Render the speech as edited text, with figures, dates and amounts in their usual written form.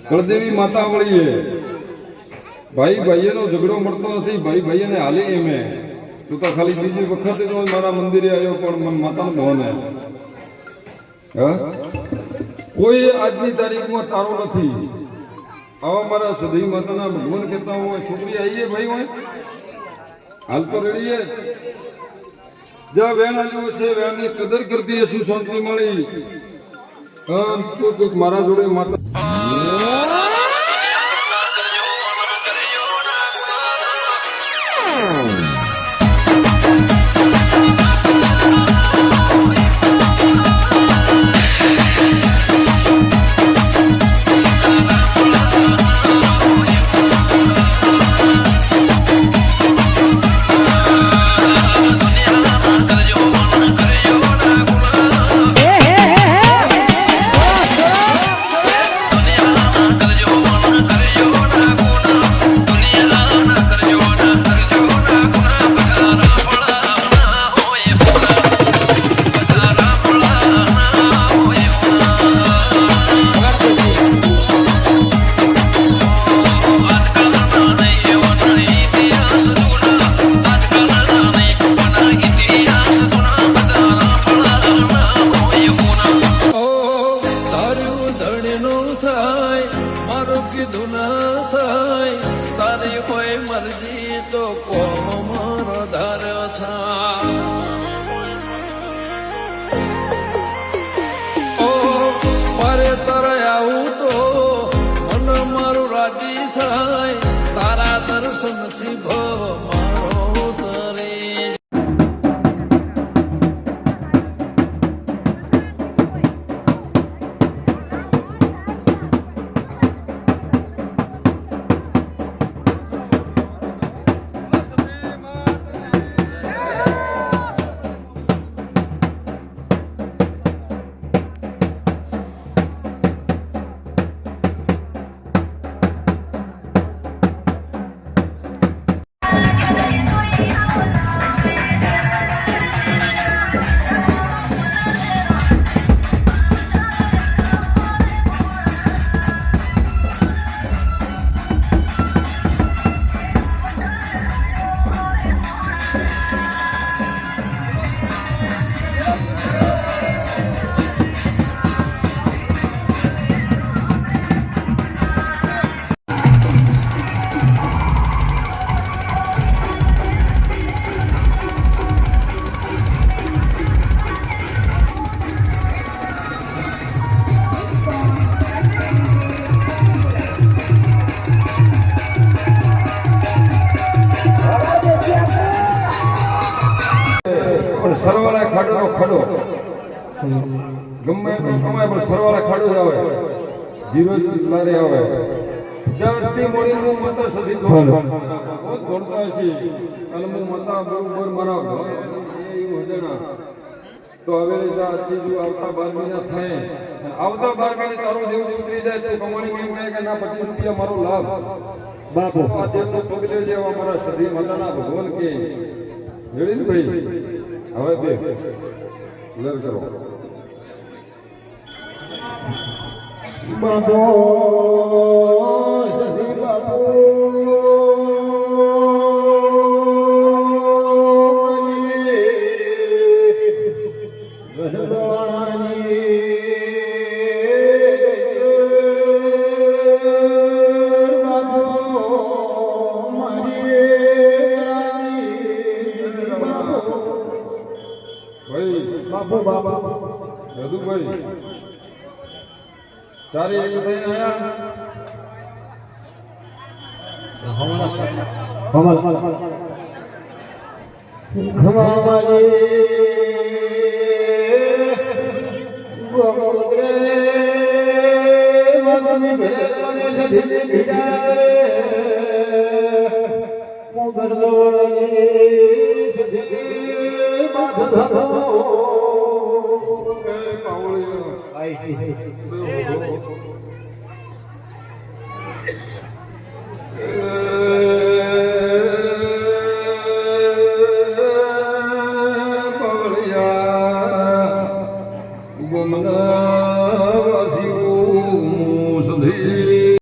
કળદેવી માતા વળીએ ભાઈ ભાઈનો ઝઘડો મળતો નથી, ભાઈ ભાઈને હાલી એમે તું તો ખાલી બીજી વખત જ મારા મંદિરે આવ્યો પણ માતાનો મોહન કોઈ આજની તારીખમાં તારો નથી. આવા મારા સધી માતાના ભગવાન કહેતા હોય છોકરી આવીએ ભાઈ હોય હાલ તો રેડીએ જ્યાં વેણ આવ્યો છે વેણની કદર કરતી શું શાંતિ મળી મારા જોડે માતા સરવાળા ખાડો ખડો ગમે એટલું કમાય પણ સરવાળા ખાડો જ આવે જીરો લારે આવે જ્યાંથી મળીનું માતા સધી જોડતા છે અને હું માતા બરોબર મારા ઘર એવું હજાણા તો હવે ત્રીજું આવતા 12 મહિના થાય આવતા 12 મહિને તારો જેવું ઉતરી જાય તો કમાણી એમ કહે કે ના 25 રૂપિયા મારો લાભ બાપુ આ દેવ તો પગલે જેવા મારા સધી માતાના ભગવાન કે રેડી ભાઈ હવે બે લર કરો બાપો સધી બાપો બાપુ બાપા રઘુભાઈ ચારે એક થઈને આયા